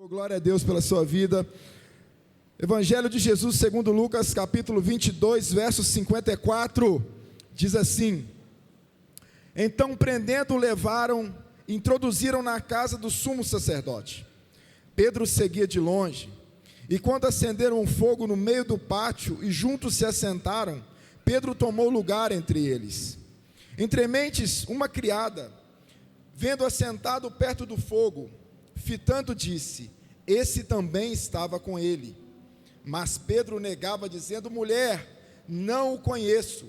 Glória a Deus pela sua vida. Evangelho de Jesus segundo Lucas, capítulo 22, verso 54, diz assim: Então, prendendo, levaram, introduziram na casa do sumo sacerdote. Pedro seguia de longe, e quando acenderam um fogo no meio do pátio e juntos se assentaram, Pedro tomou lugar entre eles. Entre mentes, uma criada, vendo assentado perto do fogo, fitando, disse: Esse também estava com ele. Mas Pedro negava, dizendo: Mulher, não o conheço.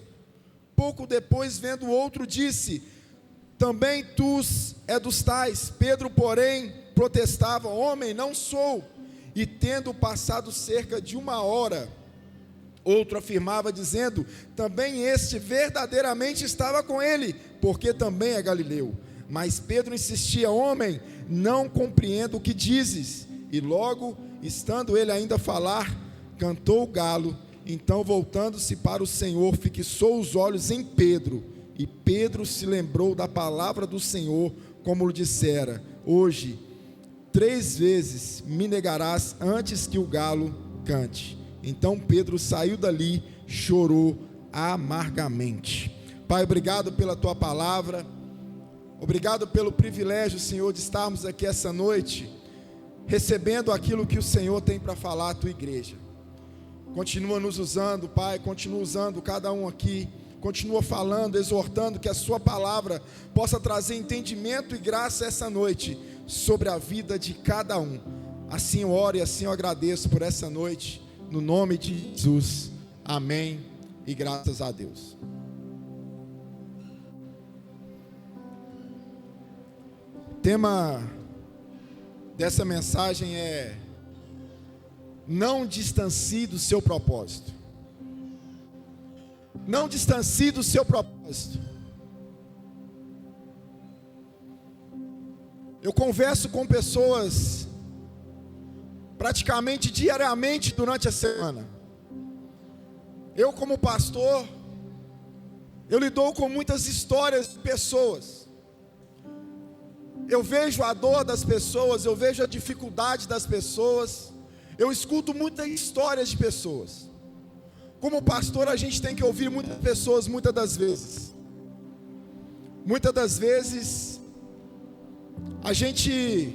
Pouco depois, vendo o outro, disse: Também tu és dos tais. Pedro, porém, protestava: Homem, não sou. E tendo passado cerca de 1 hora, outro afirmava, dizendo: Também este verdadeiramente estava com ele, porque também é galileu. Mas Pedro insistia: Homem, não compreendo o que dizes. E logo, estando ele ainda a falar, cantou o galo. Então, voltando-se para o Senhor, fixou os olhos em Pedro. E Pedro se lembrou da palavra do Senhor, como lhe dissera: Hoje, 3 vezes me negarás antes que o galo cante. Então Pedro saiu dali, chorou amargamente. Pai, obrigado pela tua palavra. Obrigado pelo privilégio, Senhor, de estarmos aqui essa noite, recebendo aquilo que o Senhor tem para falar à tua igreja. Continua nos usando, Pai, continua usando cada um aqui, continua falando, exortando, que a sua palavra possa trazer entendimento e graça essa noite, sobre a vida de cada um. Assim eu oro e assim eu agradeço por essa noite, no nome de Jesus, amém e graças a Deus. O tema dessa mensagem é: não distancie do seu propósito. Não distancie do seu propósito. Eu converso com pessoas praticamente diariamente durante a semana. Eu, como pastor, eu lido com muitas histórias de pessoas. Eu vejo a dor das pessoas, eu vejo a dificuldade das pessoas, eu escuto muitas histórias de pessoas. Como pastor, a gente tem que ouvir muitas pessoas, muitas das vezes. Muitas das vezes, a gente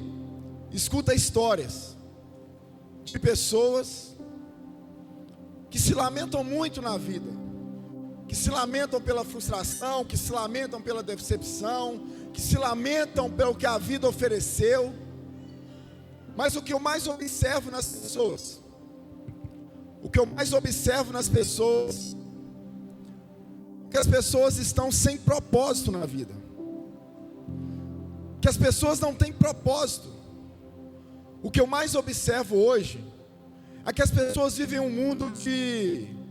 escuta histórias de pessoas que se lamentam muito na vida, que se lamentam pela frustração, que se lamentam pela decepção, que se lamentam pelo que a vida ofereceu. Mas o que eu mais observo nas pessoas, é que as pessoas estão sem propósito na vida, que as pessoas não têm propósito. O que eu mais observo hoje é que as pessoas vivem um mundo de...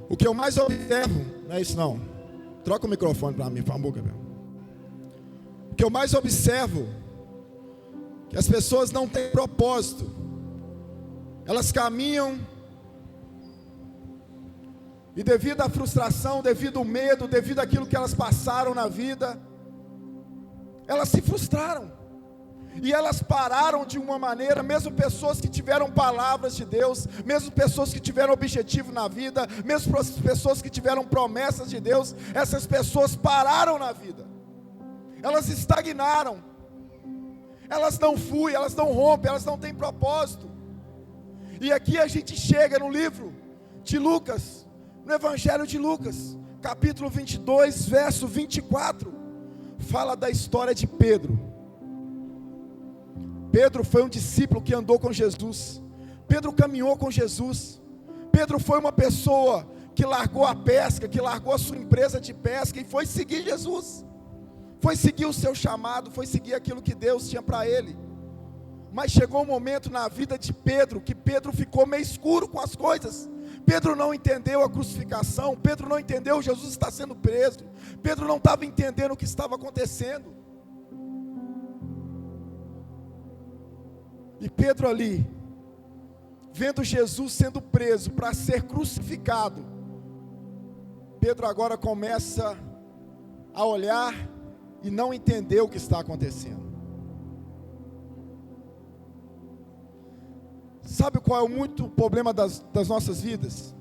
O que eu mais observo, não é isso não, troca o microfone para mim, por favor, Gabriel. O que eu mais observo, que as pessoas não têm propósito, elas caminham, e devido à frustração, devido ao medo, devido àquilo que elas passaram na vida, elas se frustraram, e elas pararam de uma maneira. Mesmo pessoas que tiveram palavras de Deus, mesmo pessoas que tiveram objetivo na vida, mesmo pessoas que tiveram promessas de Deus, essas pessoas pararam na vida, elas estagnaram, elas não fluem, elas não rompem, elas não têm propósito. E aqui a gente chega no livro de Lucas, no Evangelho de Lucas, capítulo 22, verso 24, fala da história de Pedro. Pedro foi um discípulo que andou com Jesus. Pedro caminhou com Jesus. Pedro foi uma pessoa que largou a pesca, que largou a sua empresa de pesca e foi seguir Jesus. Foi seguir o seu chamado, foi seguir aquilo que Deus tinha para ele. Mas chegou um momento na vida de Pedro, que Pedro ficou meio escuro com as coisas. Pedro não entendeu a crucificação, Pedro não entendeu Jesus está sendo preso, Pedro não estava entendendo o que estava acontecendo. E Pedro ali, vendo Jesus sendo preso para ser crucificado, Pedro agora começa a olhar e não entender o que está acontecendo. Sabe qual é muito problema das nossas vidas?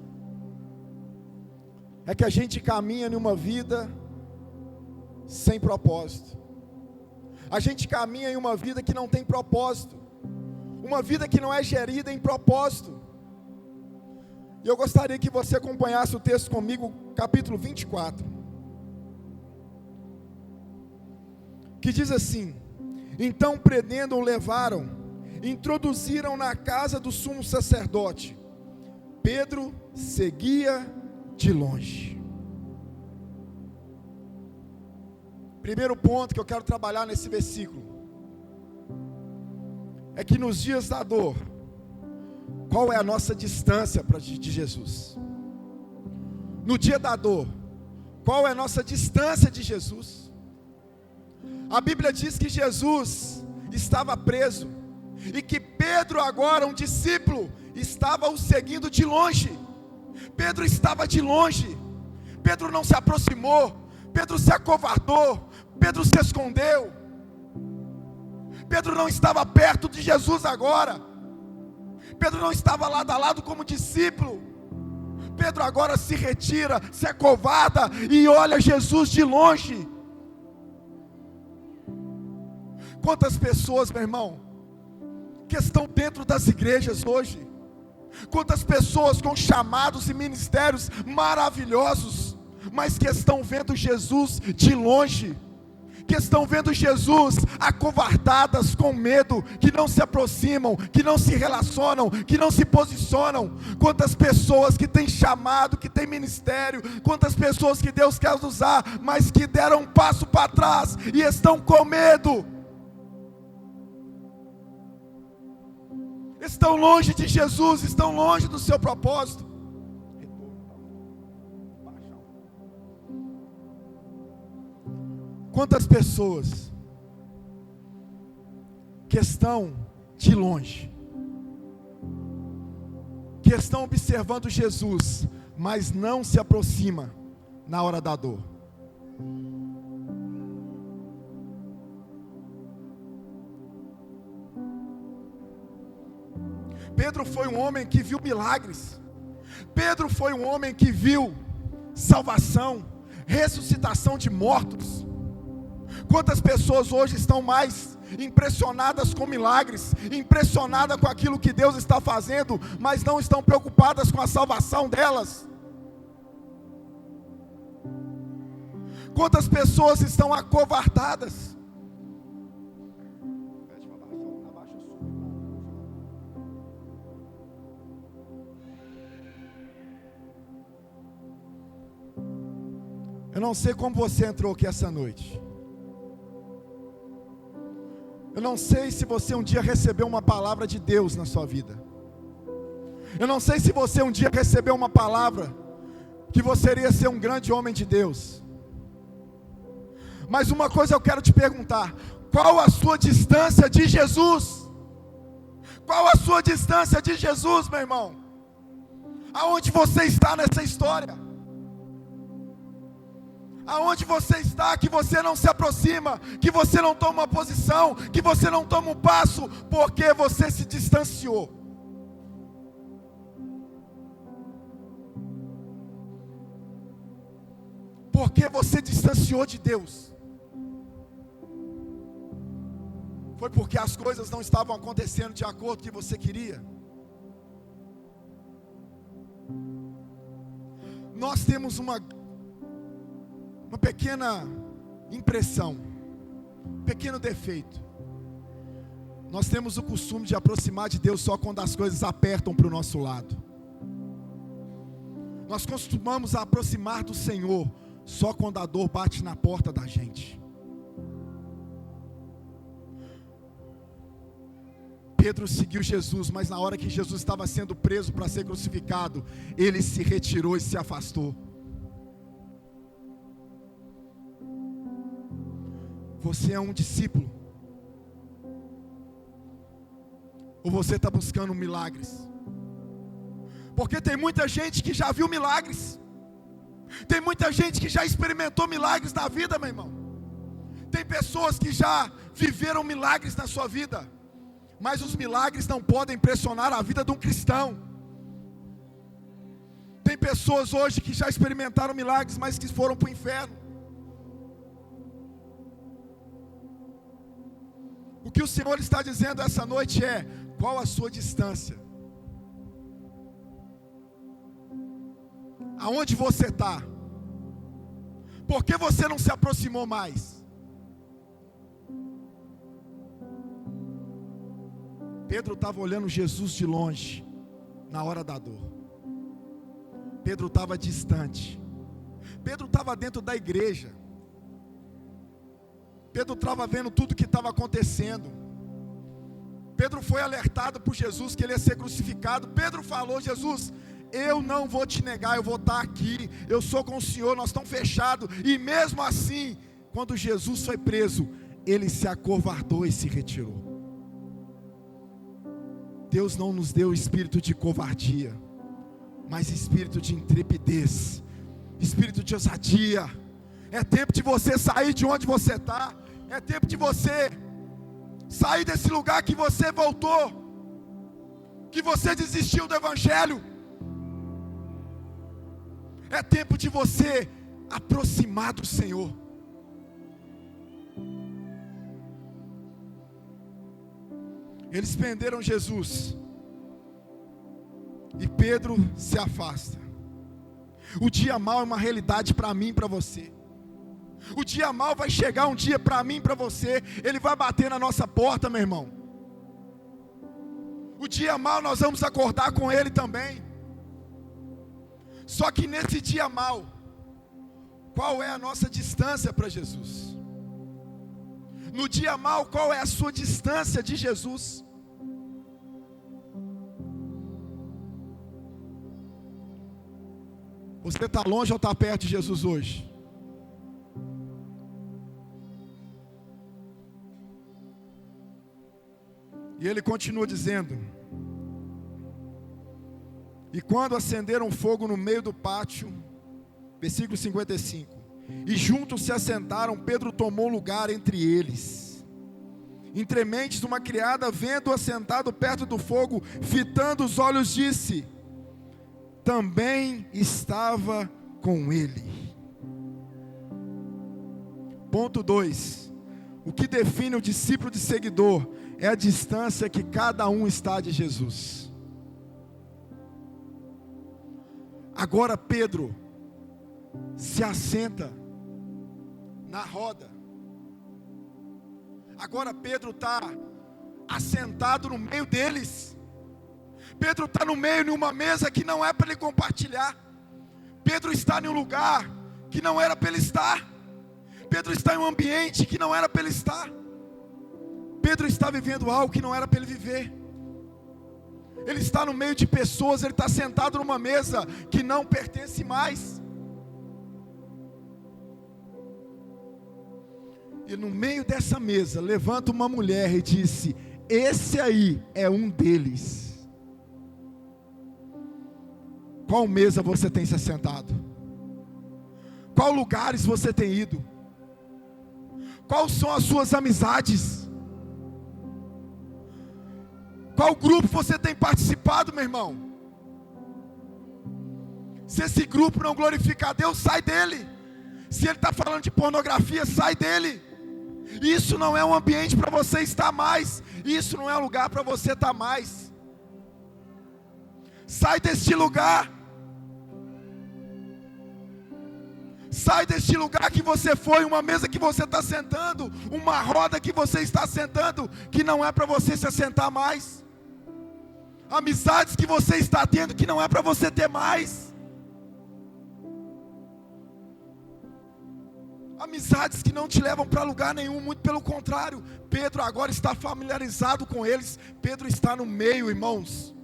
É que a gente caminha em uma vida sem propósito. A gente caminha em uma vida que não tem propósito. Uma vida que não é gerida em propósito. E eu gostaria que você acompanhasse o texto comigo, capítulo 24. Que diz assim: então prendendo-o, levaram, introduziram na casa do sumo sacerdote. Pedro seguia de longe. Primeiro ponto que eu quero trabalhar nesse versículo é que nos dias da dor, qual é a nossa distância de Jesus? No dia da dor, qual é a nossa distância de Jesus? A Bíblia diz que Jesus estava preso e que Pedro, agora um discípulo, estava o seguindo de longe. Pedro estava de longe. Pedro não se aproximou. Pedro se acovardou. Pedro se escondeu. Pedro não estava perto de Jesus agora. Pedro não estava lado a lado como discípulo. Pedro agora se retira, se acovarda e olha Jesus de longe. Quantas pessoas, meu irmão, que estão dentro das igrejas hoje, quantas pessoas com chamados e ministérios maravilhosos, mas que estão vendo Jesus de longe, que estão vendo Jesus acovardadas, com medo, que não se aproximam, que não se relacionam, que não se posicionam. Quantas pessoas que têm chamado, que têm ministério, quantas pessoas que Deus quer usar, mas que deram um passo para trás e estão com medo. Estão longe de Jesus, estão longe do seu propósito. Quantas pessoas que estão de longe, que estão observando Jesus, mas não se aproxima na hora da dor. Pedro foi um homem que viu milagres. Pedro foi um homem que viu salvação, ressuscitação de mortos. Quantas pessoas hoje estão mais impressionadas com milagres, impressionadas com aquilo que Deus está fazendo, mas não estão preocupadas com a salvação delas? Quantas pessoas estão acovardadas? Eu não sei como você entrou aqui essa noite. Eu não sei se você um dia recebeu uma palavra de Deus na sua vida. Eu não sei se você um dia recebeu uma palavra que você iria ser um grande homem de Deus. Mas uma coisa eu quero te perguntar: qual a sua distância de Jesus? Qual a sua distância de Jesus, meu irmão? Aonde você está nessa história? Aonde você está, que você não se aproxima, que você não toma uma posição, que você não toma um passo, porque você se distanciou. Porque você distanciou de Deus. Foi porque as coisas não estavam acontecendo de acordo com o que você queria. Nós temos uma pequena impressão, um pequeno defeito. Nós temos o costume de aproximar de Deus só quando as coisas apertam para o nosso lado. Nós costumamos aproximar do Senhor só quando a dor bate na porta da gente. Pedro seguiu Jesus, mas na hora que Jesus estava sendo preso para ser crucificado, ele se retirou e se afastou. Você é um discípulo? Ou você está buscando milagres? Porque tem muita gente que já viu milagres. Tem muita gente que já experimentou milagres na vida, meu irmão. Tem pessoas que já viveram milagres na sua vida, mas os milagres não podem pressionar a vida de um cristão. Tem pessoas hoje que já experimentaram milagres, mas que foram para o inferno. O que o Senhor está dizendo essa noite é: qual a sua distância? Aonde você está? Por que você não se aproximou mais? Pedro estava olhando Jesus de longe, na hora da dor. Pedro estava distante. Pedro estava dentro da igreja. Pedro estava vendo tudo que estava acontecendo. Pedro foi alertado por Jesus que ele ia ser crucificado. Pedro falou: Jesus, eu não vou te negar, eu vou estar aqui, eu sou com o Senhor, nós estamos fechados. E mesmo assim, quando Jesus foi preso, ele se acovardou e se retirou. Deus não nos deu espírito de covardia, mas espírito de intrepidez, espírito de ousadia. É tempo de você sair de onde você está. É tempo de você sair desse lugar que você voltou, que você desistiu do Evangelho. É tempo de você aproximar do Senhor. Eles prenderam Jesus, e Pedro se afasta. O dia mau é uma realidade para mim e para você. O dia mau vai chegar um dia para mim e para você. Ele vai bater na nossa porta, meu irmão. O dia mau nós vamos acordar com ele também. Só que nesse dia mau, qual é a nossa distância para Jesus? No dia mau, qual é a sua distância de Jesus? Você está longe ou está perto de Jesus hoje? E ele continua dizendo: e quando acenderam fogo no meio do pátio, versículo 55, e juntos se assentaram, Pedro tomou lugar entre eles. Entre mentes, uma criada, vendo-o assentado perto do fogo, fitando os olhos, disse: também estava com ele. Ponto 2. O que define o discípulo de seguidor é a distância que cada um está de Jesus. Agora Pedro se assenta na roda. Agora Pedro está assentado no meio deles. Pedro está no meio de uma mesa que não é para ele compartilhar. Pedro está em um lugar que não era para ele estar. Pedro está em um ambiente que não era para ele estar. Pedro está vivendo algo que não era para ele viver. Ele está no meio de pessoas, ele está sentado numa mesa que não pertence mais. E no meio dessa mesa, levanta uma mulher e disse: esse aí é um deles. Qual mesa você tem se assentado? Qual lugares você tem ido? Quais são as suas amizades? Qual grupo você tem participado, meu irmão? Se esse grupo não glorificar a Deus, sai dele. Se ele está falando de pornografia, sai dele. Isso não é um ambiente para você estar mais. Isso não é um lugar para você estar mais. Sai deste lugar. Sai deste lugar que você foi, uma mesa que você está sentando, uma roda que você está sentando, que não é para você se assentar mais. Amizades que você está tendo, que não é para você ter mais. Amizades que não te levam para lugar nenhum, muito pelo contrário. Pedro agora está familiarizado com eles. Pedro está no meio, irmãos,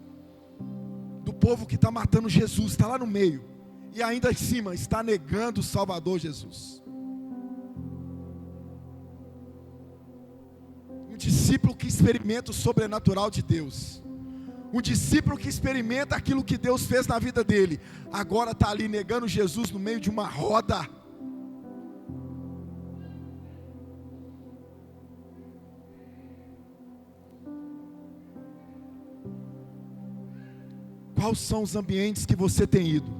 do povo que está matando Jesus, está lá no meio. E ainda em cima está negando o Salvador Jesus. Um discípulo que experimenta o sobrenatural de Deus. Um discípulo que experimenta aquilo que Deus fez na vida dele, agora está ali negando Jesus no meio de uma roda. Quais são os ambientes que você tem ido?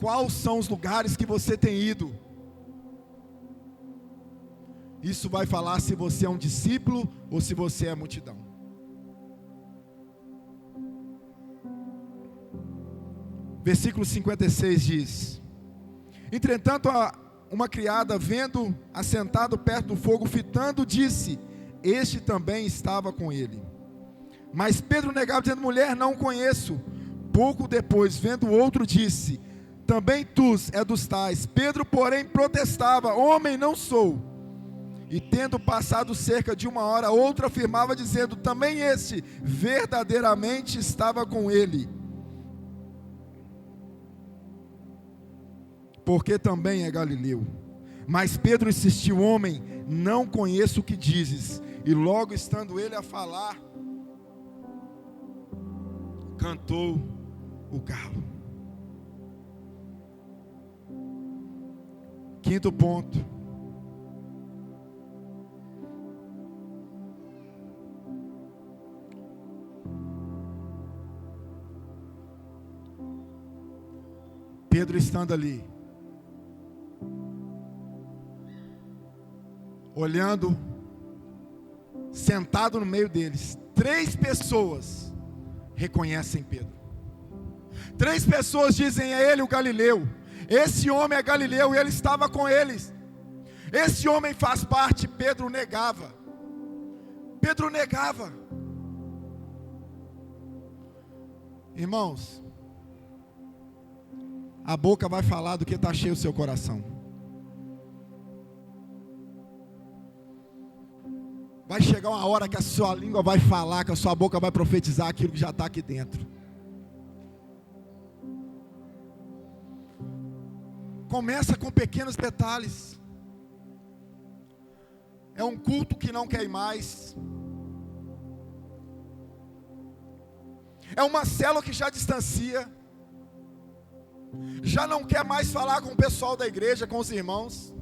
Quais são os lugares que você tem ido? Isso vai falar se você é um discípulo ou se você é a multidão. Versículo 56 diz: entretanto, uma criada, vendo assentado perto do fogo, fitando, disse: este também estava com ele. Mas Pedro negava, dizendo: mulher, não o conheço. Pouco depois, vendo outro, disse: também tu és dos tais. Pedro, porém, protestava: homem, não sou. E tendo passado cerca de 1 hora, outro afirmava, dizendo: também este verdadeiramente estava com ele, porque também é galileu. Mas Pedro insistiu: homem, não conheço o que dizes. E logo estando ele a falar, cantou o galo. Quinto ponto: Pedro estando ali, olhando, sentado no meio deles, 3 pessoas reconhecem Pedro. 3 pessoas dizem: é ele o Galileu. Esse homem é Galileu e ele estava com eles. Esse homem faz parte. Pedro negava. Pedro negava. Irmãos, a boca vai falar do que está cheio o seu coração. Vai chegar uma hora que a sua língua vai falar, que a sua boca vai profetizar aquilo que já está aqui dentro. Começa com pequenos detalhes. É um culto que não quer ir mais. É uma célula que já distancia. Já não quer mais falar com o pessoal da igreja, com os irmãos.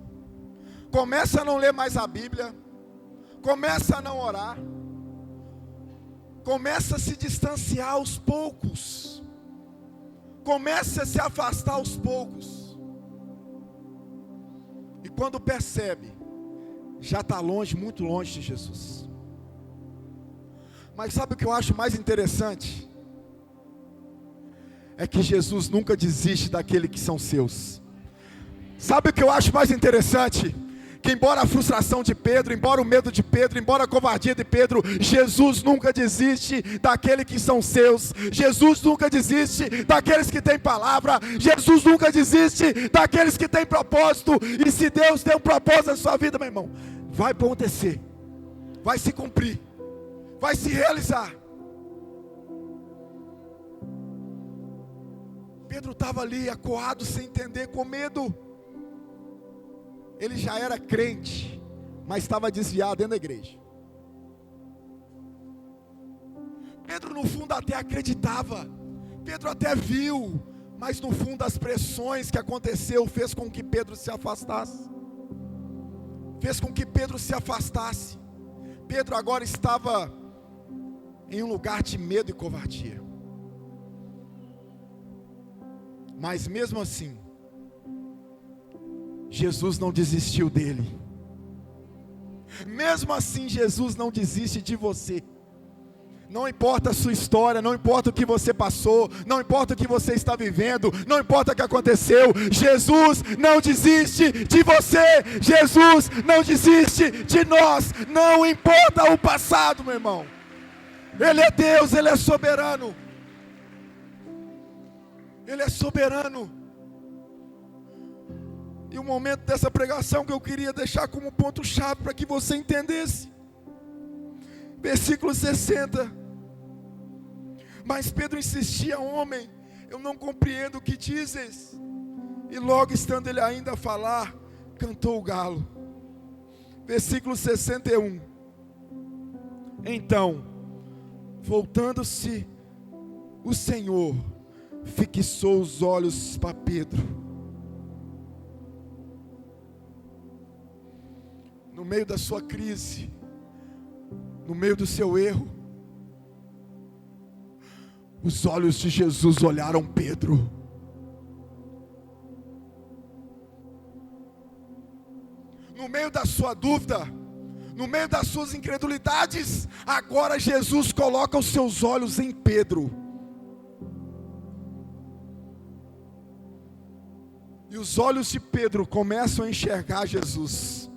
Começa a não ler mais a Bíblia. Começa a não orar. Começa a se distanciar aos poucos. Começa a se afastar aos poucos. E quando percebe, já está longe, muito longe de Jesus. Mas sabe o que eu acho mais interessante? É que Jesus nunca desiste daqueles que são seus. Sabe o que eu acho mais interessante? Que embora a frustração de Pedro, embora o medo de Pedro, embora a covardia de Pedro, Jesus nunca desiste daqueles que são seus. Jesus nunca desiste daqueles que têm palavra. Jesus nunca desiste daqueles que têm propósito. E se Deus tem um propósito na sua vida, meu irmão, vai acontecer, vai se cumprir, vai se realizar. Pedro estava ali acuado, sem entender, com medo. Ele já era crente, mas estava desviado dentro da igreja. Pedro no fundo até acreditava, Pedro até viu, mas no fundo as pressões que aconteceu fez com que Pedro se afastasse. Fez com que Pedro se afastasse. Pedro agora estava em um lugar de medo e covardia. Mas mesmo assim, Jesus não desistiu dele. Mesmo assim, Jesus não desiste de você. Não importa a sua história, não importa o que você passou, não importa o que você está vivendo, não importa o que aconteceu, Jesus não desiste de você, Jesus não desiste de nós, não importa o passado, meu irmão. Ele é Deus, Ele é soberano. Ele é soberano. E o momento dessa pregação que eu queria deixar como ponto-chave para que você entendesse. Versículo 60. Mas Pedro insistia: homem, eu não compreendo o que dizes. E logo estando ele ainda a falar, cantou o galo. Versículo 61. Então, Voltando-se, o Senhor fixou os olhos para Pedro. No meio da sua crise, no meio do seu erro, os olhos de Jesus olharam Pedro. No meio da sua dúvida, no meio das suas incredulidades, agora Jesus coloca os seus olhos em Pedro. E os olhos de Pedro começam a enxergar Jesus.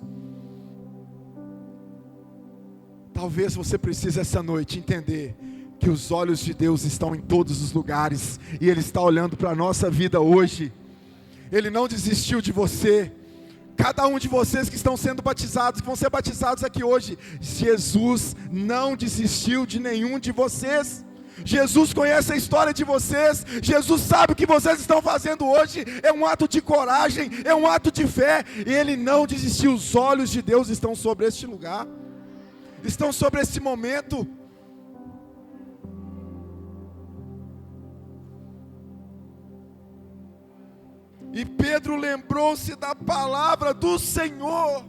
Talvez você precise essa noite entender que os olhos de Deus estão em todos os lugares, e Ele está olhando para a nossa vida hoje. Ele não desistiu de você. Cada um de vocês que estão sendo batizados, que vão ser batizados aqui hoje, Jesus não desistiu de nenhum de vocês. Jesus conhece a história de vocês. Jesus sabe o que vocês estão fazendo hoje. É um ato de coragem, é um ato de fé, e Ele não desistiu. Os olhos de Deus estão sobre este lugar, estão sobre esse momento. E Pedro lembrou-se da palavra do Senhor.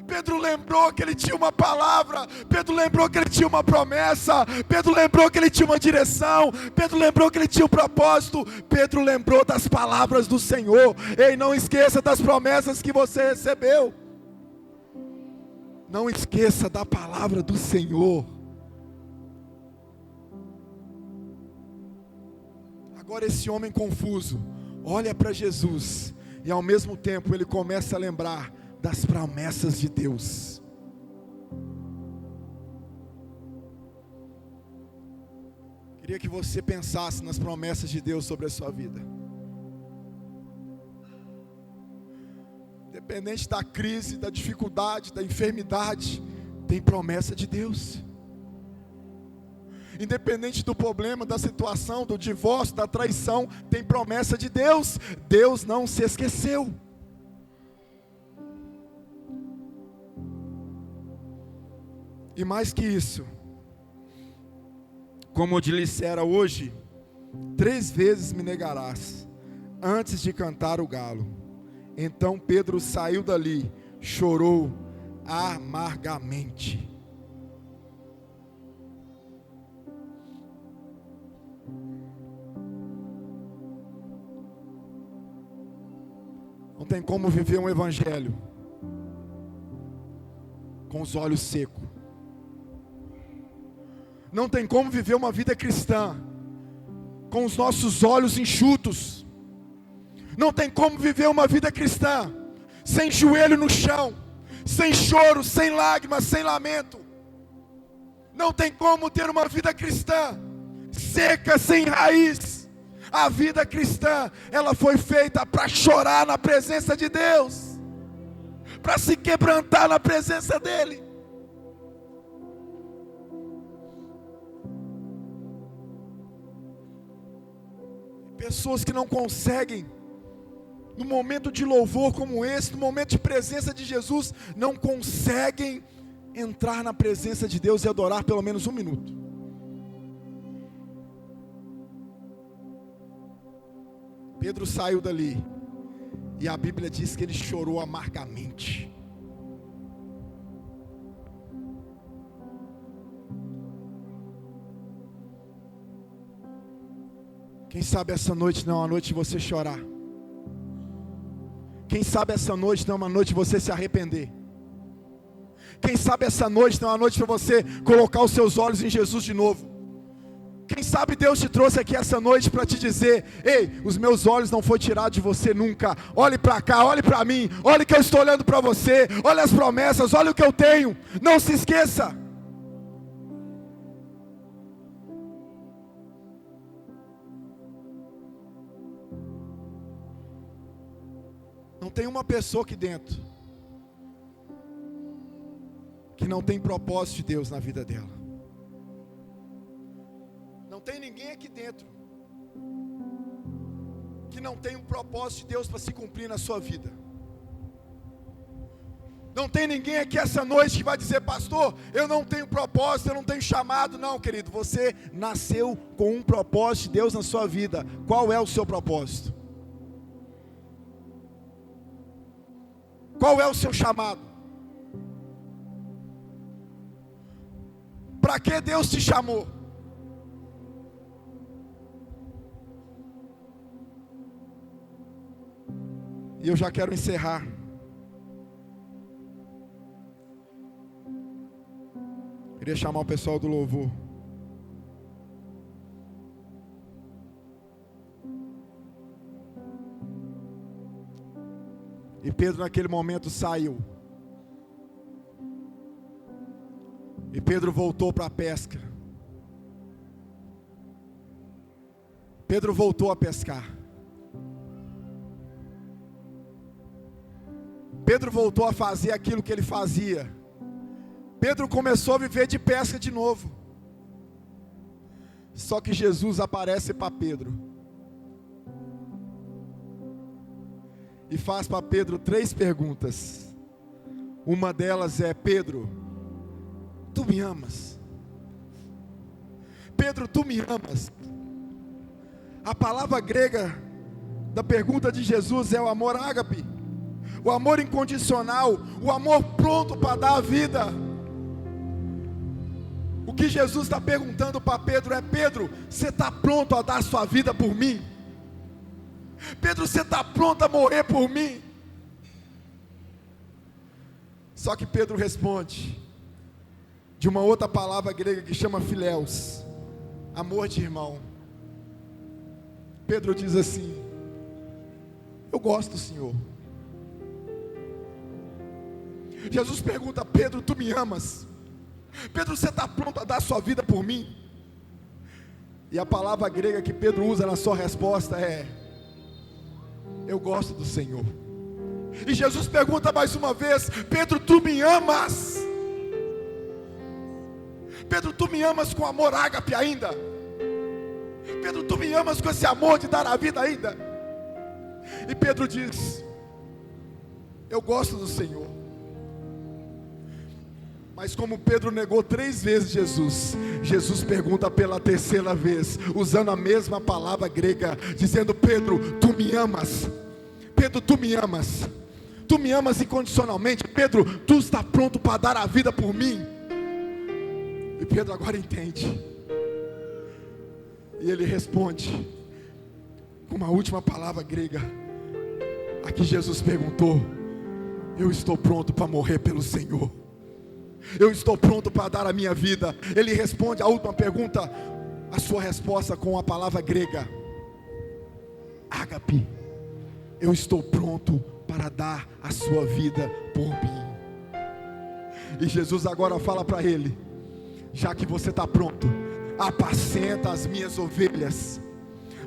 Pedro lembrou que ele tinha uma palavra. Pedro lembrou que ele tinha uma promessa. Pedro lembrou que ele tinha uma direção. Pedro lembrou que ele tinha um propósito. Pedro lembrou das palavras do Senhor. Ei, não esqueça das promessas que você recebeu. Não esqueça da palavra do Senhor. Agora esse homem confuso olha para Jesus, e ao mesmo tempo ele começa a lembrar das promessas de Deus. Queria que você pensasse nas promessas de Deus sobre a sua vida. Independente da crise, da dificuldade, da enfermidade, tem promessa de Deus. Independente do problema, da situação, do divórcio, da traição, tem promessa de Deus. Deus não se esqueceu. E mais que isso, como eu te dissera hoje, 3 vezes me negarás, antes de cantar o galo. Então Pedro saiu dali, chorou amargamente. Não tem como viver um evangelho com os olhos secos. Não tem como viver uma vida cristã com os nossos olhos enxutos. Não tem como viver uma vida cristã sem joelho no chão, sem choro, sem lágrimas, sem lamento. Não tem como ter uma vida cristã seca, sem raiz. A vida cristã, ela foi feita para chorar na presença de Deus, para se quebrantar na presença dEle. Pessoas que não conseguem, no momento de louvor como esse, no momento de presença de Jesus, não conseguem entrar na presença de Deus e adorar pelo menos 1 minuto. Pedro saiu dali, e a Bíblia diz que ele chorou amargamente. Quem sabe essa noite não é uma noite de você chorar. Quem sabe essa noite não é uma noite de você se arrepender. Quem sabe essa noite não é uma noite para você colocar os seus olhos em Jesus de novo. Quem sabe Deus te trouxe aqui essa noite para te dizer: ei, os meus olhos não foram tirados de você nunca. Olhe para cá, olhe para mim, olhe que eu estou olhando para você. Olhe as promessas, olhe o que eu tenho. Não se esqueça. Não tem uma pessoa aqui dentro que não tem propósito de Deus na vida dela. Não tem ninguém aqui dentro que não tem um propósito de Deus para se cumprir na sua vida. Não tem ninguém aqui essa noite que vai dizer: pastor, eu não tenho propósito, eu não tenho chamado. Não, querido, você nasceu com um propósito de Deus na sua vida. Qual é o seu propósito? Qual é o seu chamado? Para que Deus te chamou? E eu já quero encerrar. Queria chamar o pessoal do louvor. E Pedro naquele momento saiu. E Pedro voltou para a pesca. Pedro voltou a pescar. Pedro voltou a fazer aquilo que ele fazia. Pedro começou a viver de pesca de novo. Só que Jesus aparece para Pedro e faz para Pedro 3 perguntas. Uma delas é: Pedro, tu me amas? Pedro, tu me amas? A palavra grega da pergunta de Jesus é o amor ágape, o amor incondicional, o amor pronto para dar a vida. O que Jesus está perguntando para Pedro é: Pedro, você está pronto a dar a sua vida por mim? Pedro, você está pronto a morrer por mim? Só que Pedro responde de uma outra palavra grega que chama filéus, amor de irmão. Pedro diz assim: eu gosto do Senhor. Jesus pergunta: Pedro, tu me amas? Pedro, você está pronto a dar a sua vida por mim? E a palavra grega que Pedro usa na sua resposta é: eu gosto do Senhor. E Jesus pergunta mais uma vez: Pedro, tu me amas? Pedro, tu me amas com amor ágape ainda? Pedro, tu me amas com esse amor de dar a vida ainda? E Pedro diz: eu gosto do Senhor. Mas como Pedro negou 3 vezes Jesus, Jesus pergunta pela 3ª vez, usando a mesma palavra grega, dizendo: Pedro, tu me amas? Pedro, tu me amas? Tu me amas incondicionalmente? Pedro, tu está pronto para dar a vida por mim? E Pedro agora entende. E ele responde com uma última palavra grega. Aqui Jesus perguntou: eu estou pronto para morrer pelo Senhor. Eu estou pronto para dar a minha vida. Ele responde a última pergunta, a sua resposta com a palavra grega ágape. Eu estou pronto para dar a sua vida por mim. E Jesus agora fala para ele: já que você está pronto, apacenta as minhas ovelhas.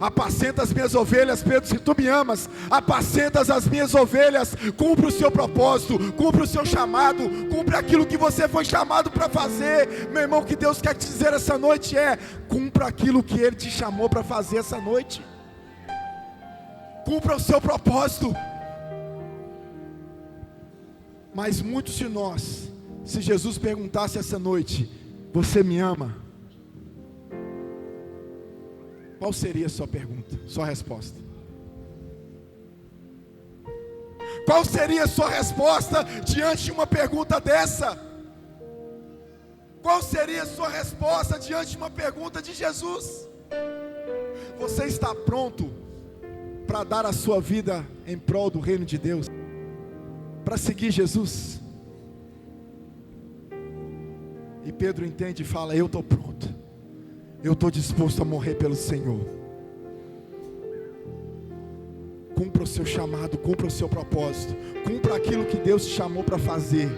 Apacenta as minhas ovelhas, Pedro, se tu me amas, apacenta as minhas ovelhas, cumpre o seu propósito, cumpre o seu chamado, cumpre aquilo que você foi chamado para fazer. Meu irmão, o que Deus quer te dizer essa noite é: cumpra aquilo que Ele te chamou para fazer essa noite. Cumpra o seu propósito. Mas muitos de nós, se Jesus perguntasse essa noite: você me ama? Qual seria a sua pergunta, sua resposta? Qual seria a sua resposta diante de uma pergunta dessa? Qual seria a sua resposta diante de uma pergunta de Jesus? Você está pronto para dar a sua vida em prol do reino de Deus? Para seguir Jesus? E Pedro entende e fala: eu estou pronto. Eu estou disposto a morrer pelo Senhor. Cumpra o seu chamado, cumpra o seu propósito, cumpra aquilo que Deus te chamou para fazer.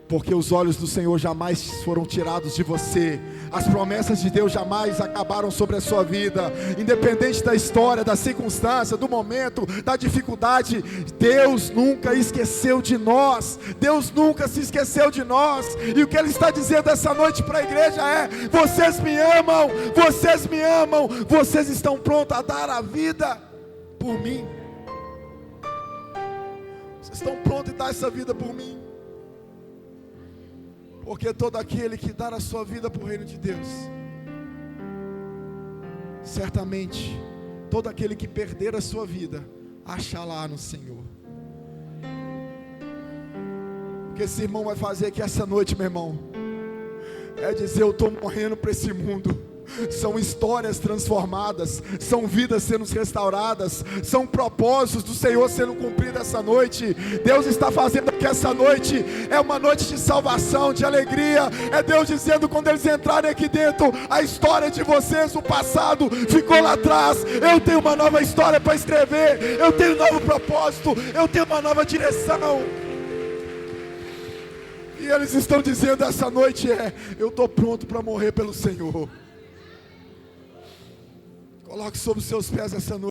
Porque os olhos do Senhor jamais foram tirados de você. As promessas de Deus jamais acabaram sobre a sua vida. Independente da história, da circunstância, do momento, da dificuldade, Deus nunca esqueceu de nós. Deus nunca se esqueceu de nós. E o que Ele está dizendo essa noite para a igreja é: vocês me amam, vocês me amam, vocês estão prontos a dar a vida por mim. estão prontos em dar essa vida por mim? Porque todo aquele que dá a sua vida para o reino de Deus, certamente, todo aquele que perder a sua vida, achará no Senhor. O que esse irmão vai fazer aqui essa noite, meu irmão, é dizer: eu estou morrendo para esse mundo. São histórias transformadas, são vidas sendo restauradas, são propósitos do Senhor sendo cumpridos essa noite. Deus está fazendo que essa noite é uma noite de salvação, de alegria. É Deus dizendo: quando eles entrarem aqui dentro, a história de vocês, o passado ficou lá atrás, eu tenho uma nova história para escrever, eu tenho um novo propósito, eu tenho uma nova direção. E eles estão dizendo essa noite: eu estou pronto para morrer pelo Senhor. Coloque sobre os seus pés essa noite.